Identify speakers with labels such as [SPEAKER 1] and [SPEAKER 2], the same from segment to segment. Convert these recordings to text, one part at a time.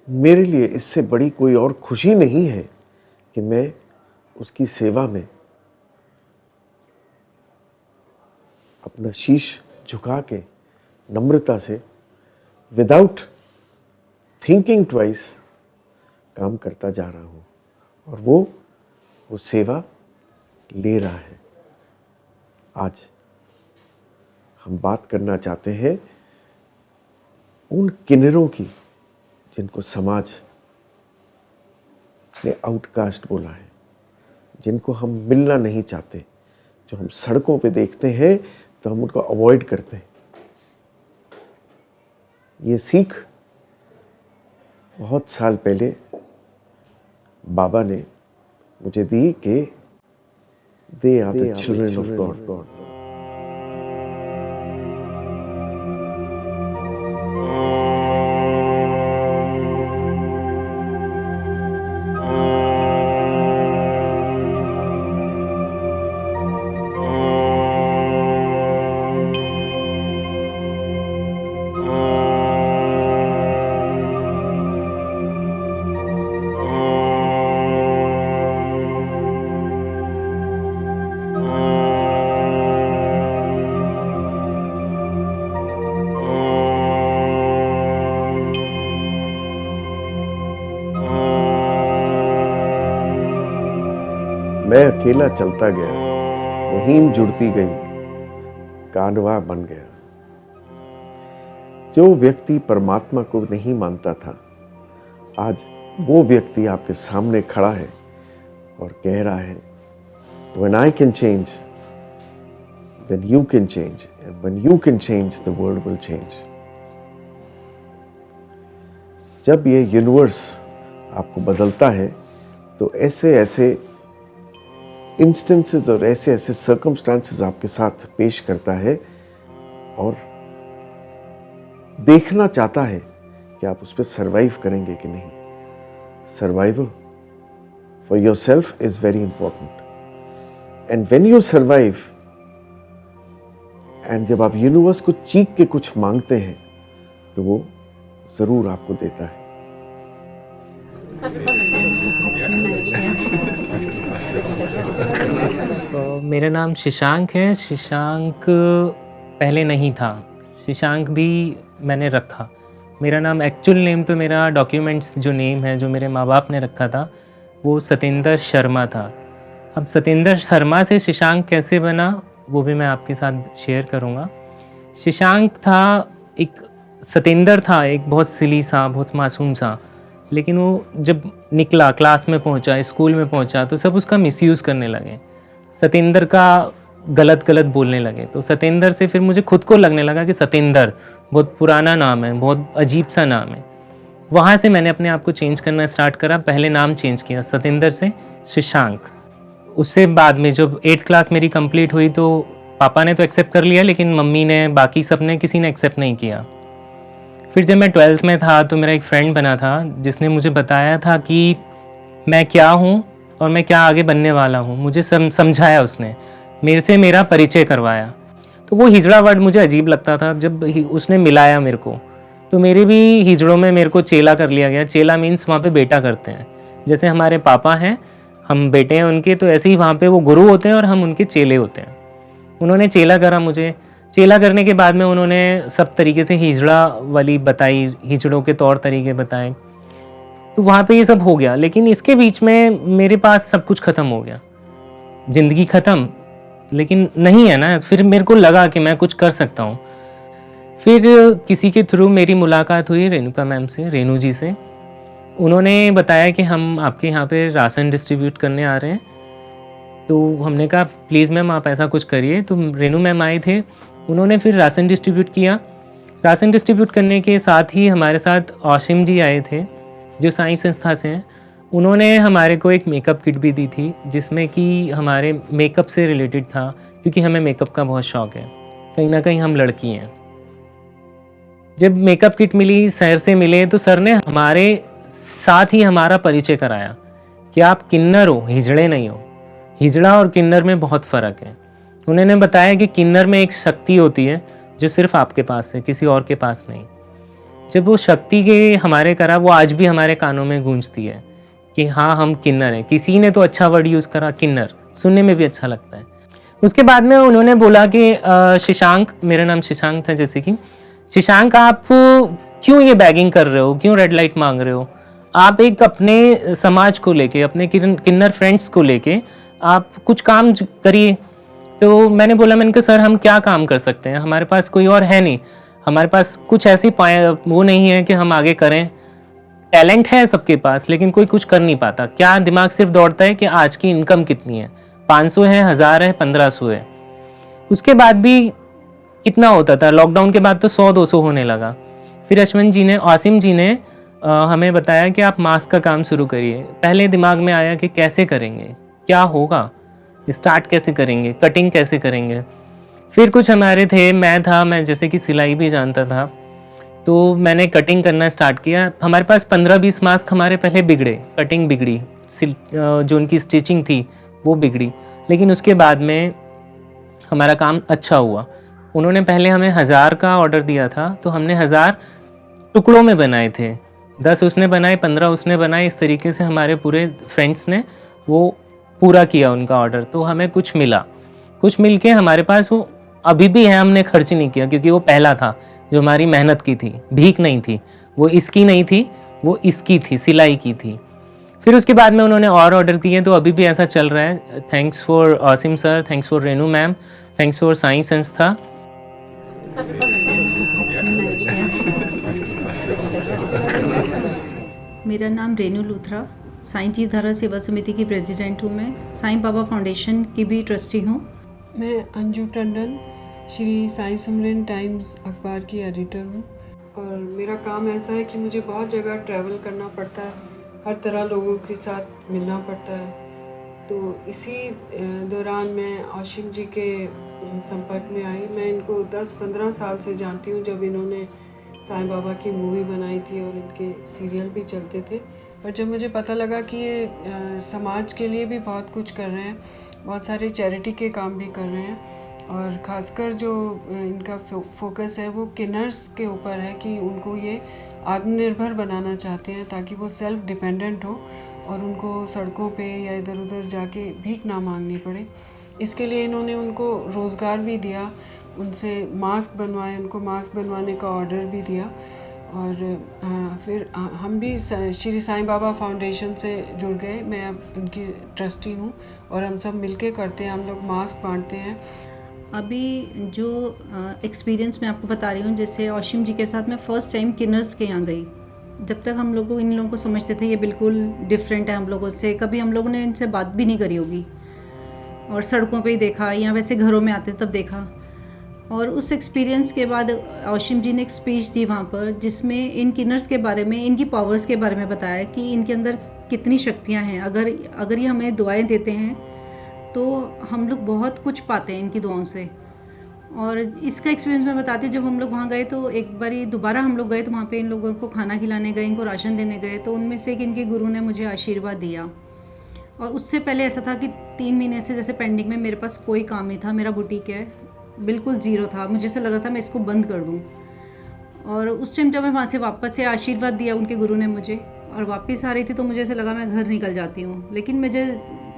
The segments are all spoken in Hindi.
[SPEAKER 1] मेरे लिए इससे बड़ी कोई और खुशी नहीं है कि मैं उसकी सेवा में अपना शीश झुका के नम्रता से विदाउट थिंकिंग ट्वाइस काम करता जा रहा हूँ और वो सेवा ले रहा है। आज हम बात करना चाहते हैं उन किन्नरों की जिनको समाज ने आउटकास्ट बोला है, जिनको हम मिलना नहीं चाहते, जो हम सड़कों पे देखते हैं तो हम उनको अवॉइड करते हैं। ये सीख बहुत साल पहले बाबा ने मुझे दी कि they are the children of God. मैं अकेला चलता गया, मुहिम जुड़ती गई, कानवा बन गया। जो व्यक्ति परमात्मा को नहीं मानता था, आज वो व्यक्ति आपके सामने खड़ा है और कह रहा है, When I can change, then you can change, and when you can change, the world will change. जब ये यूनिवर्स आपको बदलता है तो ऐसे ऐसे इंस्टेंसेस और ऐसे ऐसे सर्कमस्टांसेस आपके साथ पेश करता है और देखना चाहता है कि आप उस पर सर्वाइव करेंगे कि नहीं। Survival for your self is very important and when you survive and जब आप यूनिवर्स को चीख के कुछ मांगते हैं तो वो जरूर आपको देता है।
[SPEAKER 2] तो मेरा नाम शशांक है। शशांक पहले नहीं था, शशांक भी मैंने रखा। मेरा नाम एक्चुअल नेम तो मेरा डॉक्यूमेंट्स जो नेम है जो मेरे माँ बाप ने रखा था वो सतेंद्र शर्मा था। अब सतेंद्र शर्मा से शशांक कैसे बना वो भी मैं आपके साथ शेयर करूँगा। शशांक था एक सतेंद्र था एक बहुत सिली सा, बहुत मासूम सा, लेकिन वो जब निकला, क्लास में पहुंचा, स्कूल में पहुंचा तो सब उसका मिसयूज़ करने लगे, सतेंद्र का गलत गलत बोलने लगे। तो सतेंद्र से फिर मुझे खुद को लगने लगा कि सतेंद्र बहुत पुराना नाम है, बहुत अजीब सा नाम है। वहाँ से मैंने अपने आप को चेंज करना स्टार्ट करा। पहले नाम चेंज किया सतेंद्र से शशांक। उससे बाद में जब 8th क्लास मेरी कंप्लीट हुई तो पापा ने तो एक्सेप्ट कर लिया, लेकिन मम्मी ने, बाकी सब ने, किसी ने एक्सेप्ट नहीं किया। फिर जब मैं 12th में था तो मेरा एक फ्रेंड बना था जिसने मुझे बताया था कि मैं क्या हूँ और मैं क्या आगे बनने वाला हूँ। मुझे समझाया उसने, मेरे से मेरा परिचय करवाया। तो वो हिजड़ा वर्ड मुझे अजीब लगता था। जब उसने मिलाया मेरे को तो मेरे भी हिजड़ों में मेरे को चेला कर लिया गया। चेला मीन्स वहाँ पे बेटा करते हैं, जैसे हमारे पापा हैं, हम बेटे हैं उनके, तो ऐसे ही वहाँ पे वो गुरु होते हैं और हम उनके चेले होते हैं। उन्होंने चेला करा मुझे। चेला करने के बाद में उन्होंने सब तरीके से हिजड़ा वाली बताई, हिजड़ों के तौर तरीके बताए, तो वहाँ पे ये सब हो गया। लेकिन इसके बीच में मेरे पास सब कुछ ख़त्म हो गया, ज़िंदगी ख़त्म, लेकिन नहीं है ना। फिर मेरे को लगा कि मैं कुछ कर सकता हूँ। फिर किसी के थ्रू मेरी मुलाकात हुई रेणुका मैम से, रेणु जी से। उन्होंने बताया कि हम आपके यहाँ पे राशन डिस्ट्रीब्यूट करने आ रहे हैं। तो हमने कहा प्लीज़ मैम आप ऐसा कुछ करिए। तो रेणु मैम आए थे, उन्होंने फिर राशन डिस्ट्रीब्यूट किया। राशन डिस्ट्रीब्यूट करने के साथ ही हमारे साथ औसिम जी आए थे जो साई संस्था से हैं। उन्होंने हमारे को एक मेकअप किट भी दी थी जिसमें कि हमारे मेकअप से रिलेटेड था, क्योंकि हमें मेकअप का बहुत शौक़ है, कहीं ना कहीं हम लड़की हैं। जब मेकअप किट मिली, सर से मिले, तो सर ने हमारे साथ ही हमारा परिचय कराया कि आप किन्नर हो, हिजड़े नहीं हो। हिजड़ा और किन्नर में बहुत फ़र्क है। उन्होंने बताया कि किन्नर में एक शक्ति होती है जो सिर्फ आपके पास है, किसी और के पास नहीं। जब वो शक्ति के हमारे करा, वो आज भी हमारे कानों में गूंजती है कि हाँ हम किन्नर हैं। किसी ने तो अच्छा वर्ड यूज़ करा, किन्नर, सुनने में भी अच्छा लगता है। उसके बाद में उन्होंने बोला कि शशांक, मेरा नाम शशांक था जैसे कि, शशांक आप क्यों ये बैगिंग कर रहे हो, क्यों रेड लाइट मांग रहे हो, आप एक अपने समाज को लेके, अपने किन्नर फ्रेंड्स को लेके आप कुछ काम करिए। तो मैंने बोला, मैंने कहा सर हम क्या काम कर सकते हैं, हमारे पास कोई और है नहीं, हमारे पास कुछ ऐसी वो नहीं है कि हम आगे करें। टैलेंट है सबके पास लेकिन कोई कुछ कर नहीं पाता। क्या दिमाग सिर्फ दौड़ता है कि आज की इनकम कितनी है, 500 है, 1000 है, 1500 है। उसके बाद भी कितना होता था, लॉकडाउन के बाद तो 100-200 होने लगा। फिर अश्विन जी ने, आसिम जी ने हमें बताया कि आप मास्क का काम शुरू करिए। पहले दिमाग में आया कि कैसे करेंगे, क्या होगा, स्टार्ट कैसे करेंगे, कटिंग कैसे करेंगे। फिर कुछ हमारे थे, मैं जैसे कि सिलाई भी जानता था, तो मैंने कटिंग करना स्टार्ट किया। हमारे पास 15-20 मास्क हमारे पहले बिगड़े, कटिंग बिगड़ी, जो उनकी स्टिचिंग थी वो बिगड़ी, लेकिन उसके बाद में हमारा काम अच्छा हुआ। उन्होंने पहले हमें 1000 का ऑर्डर दिया था, तो हमने 1000 टुकड़ों में बनाए थे, 10 उसने बनाए, 15 उसने बनाए। इस तरीके से हमारे पूरे फ्रेंड्स ने वो पूरा किया उनका ऑर्डर, तो हमें कुछ मिला। कुछ मिल के हमारे पास वो अभी भी है, हमने खर्च नहीं किया क्योंकि वो पहला था जो हमारी मेहनत की थी, भीख नहीं थी, वो इसकी नहीं थी, वो इसकी थी, सिलाई की थी। फिर उसके बाद में उन्होंने और ऑर्डर दिए, तो अभी भी ऐसा चल रहा है। Thanks for Asim sir, thanks for Renu ma'am, thanks for Sai संस्था।
[SPEAKER 3] मेरा नाम रेनू लूथरा, साईं जीवधारा सेवा समिति की प्रेसिडेंट हूँ। मैं साईं बाबा फाउंडेशन की भी ट्रस्टी हूँ।
[SPEAKER 4] मैं अंजू टंडन, श्री साईं सुमरन टाइम्स अखबार की एडिटर हूँ। और मेरा काम ऐसा है कि मुझे बहुत जगह ट्रैवल करना पड़ता है, हर तरह लोगों के साथ मिलना पड़ता है। तो इसी दौरान मैं आशिम जी के संपर्क में आई। मैं इनको 10-15 साल से जानती हूँ, जब इन्होंने साईं बाबा की मूवी बनाई थी और इनके सीरियल भी चलते थे। पर जब मुझे पता लगा कि ये समाज के लिए भी बहुत कुछ कर रहे हैं, बहुत सारे चैरिटी के काम भी कर रहे हैं, और ख़ासकर जो इनका फोकस है वो किन्नर्स के ऊपर है कि उनको ये आत्मनिर्भर बनाना चाहते हैं ताकि वो सेल्फ डिपेंडेंट हो और उनको सड़कों पे या इधर उधर जाके भीख ना मांगनी पड़े। इसके लिए इन्होंने उनको रोज़गार भी दिया, उनसे मास्क बनवाए, उनको मास्क बनवाने का ऑर्डर भी दिया। और फिर हम भी श्री साईं बाबा फाउंडेशन से जुड़ गए। मैं अब उनकी ट्रस्टी हूँ और हम सब मिलके करते हैं, हम लोग मास्क बांटते हैं।
[SPEAKER 3] अभी जो एक्सपीरियंस मैं आपको बता रही हूँ, जैसे आशिम जी के साथ मैं फ़र्स्ट टाइम किन्नर्स के यहाँ गई। जब तक हम लोग इन लोगों को समझते थे ये बिल्कुल डिफरेंट है हम लोगों से, कभी हम लोगों ने इनसे बात भी नहीं करी होगी, और सड़कों पे ही देखा या वैसे घरों में आते तब देखा। और उस एक्सपीरियंस के बाद आशिम जी ने एक स्पीच दी वहाँ पर, जिसमें इन किन्नर्स के बारे में, इनकी पावर्स के बारे में बताया कि इनके अंदर कितनी शक्तियाँ हैं। अगर ये हमें दुआएं देते हैं तो हम लोग बहुत कुछ पाते हैं इनकी दुआओं से। और इसका एक्सपीरियंस मैं बताती हूँ। जब हम लोग वहाँ गए तो एक बारी दोबारा हम लोग गए, तो वहाँ पे इन लोगों को खाना खिलाने गए, इनको राशन देने गए, तो उनमें से एक इनके गुरु ने मुझे आशीर्वाद दिया। और उससे पहले ऐसा था कि 3 महीने से जैसे पेंडिंग में मेरे पास कोई काम नहीं था, मेरा बुटीक है, बिल्कुल ज़ीरो था, मुझे ऐसा लगा था मैं इसको बंद कर दूँ। और उस टाइम जब मैं वहाँ से वापस से आशीर्वाद दिया उनके गुरु ने मुझे, और वापस आ रही थी तो मुझे ऐसा लगा मैं घर निकल जाती हूँ, लेकिन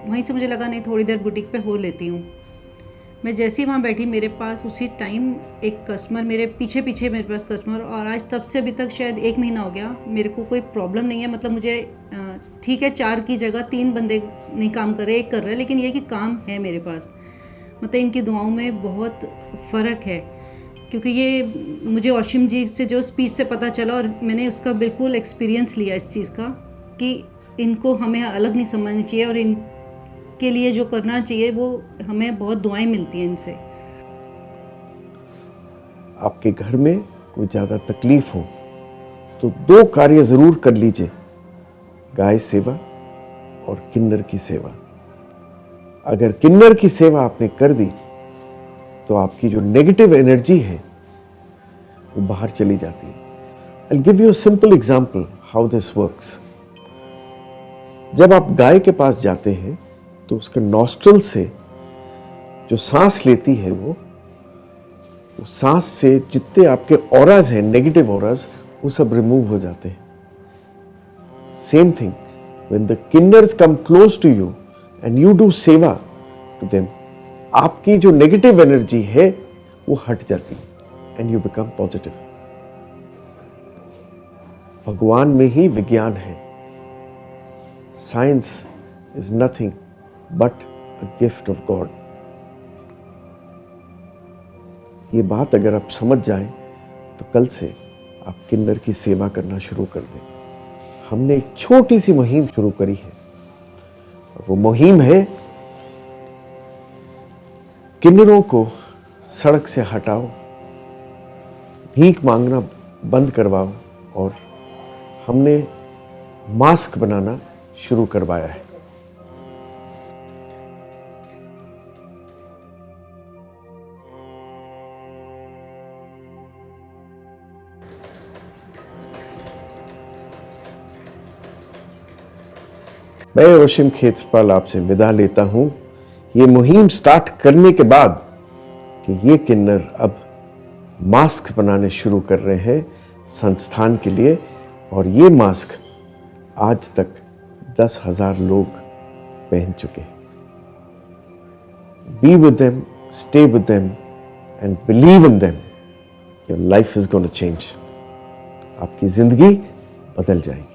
[SPEAKER 3] वहीं से मुझे लगा नहीं, थोड़ी देर बुटीक पे हो लेती हूँ। मैं जैसे ही वहाँ बैठी, मेरे पास उसी टाइम एक कस्टमर, मेरे पीछे मेरे पास कस्टमर, और आज तब से अभी तक शायद 1 महीना हो गया, मेरे को कोई प्रॉब्लम नहीं है। मतलब मुझे ठीक है, 4 की जगह 3 बंदे नहीं काम कर रहे, 1 कर रहे, लेकिन ये कि काम है मेरे पास। मतलब इनकी दुआओं में बहुत फ़र्क है, क्योंकि ये मुझे आशिम जी से जो स्पीच से पता चला, और मैंने उसका बिल्कुल एक्सपीरियंस लिया इस चीज़ का कि इनको हमें अलग नहीं समझनी चाहिए, और इनके लिए जो करना चाहिए वो हमें बहुत दुआएं मिलती हैं इनसे।
[SPEAKER 1] आपके घर में कोई ज़्यादा तकलीफ हो तो 2 कार्य ज़रूर कर लीजिए, गाय सेवा और किन्नर की सेवा। अगर किन्नर की सेवा आपने कर दी तो आपकी जो नेगेटिव एनर्जी है वो बाहर चली जाती है। I'll give you a simple example how this works. जब आप गाय के पास जाते हैं तो उसके नॉस्ट्रल से जो सांस लेती है वो सांस से जितने आपके ऑराज हैं, नेगेटिव ऑराज, वो सब रिमूव हो जाते हैं। Same thing when the kinnars come close to you and you do seva to them, आपकी जो नेगेटिव एनर्जी है वो हट जाती है एंड यू बिकम पॉजिटिव। भगवान में ही विज्ञान है। Science is nothing but a gift of God. ये बात अगर आप समझ जाएं तो कल से आप किन्नर की सेवा करना शुरू कर दें। हमने एक छोटी सी मुहिम शुरू करी है और वो मुहिम है किन्नरों को सड़क से हटाओ, भीख मांगना बंद करवाओ और हमने मास्क बनाना शुरू करवाया है। मैं ओशिम खेत्रपाल आपसे विदा लेता हूं, ये मुहिम स्टार्ट करने के बाद कि ये किन्नर अब मास्क बनाने शुरू कर रहे हैं संस्थान के लिए, और ये मास्क आज तक 10,000 लोग पहन चुके हैं। Be with them, stay with them and believe in them. Your life is going to change. आपकी जिंदगी बदल जाएगी।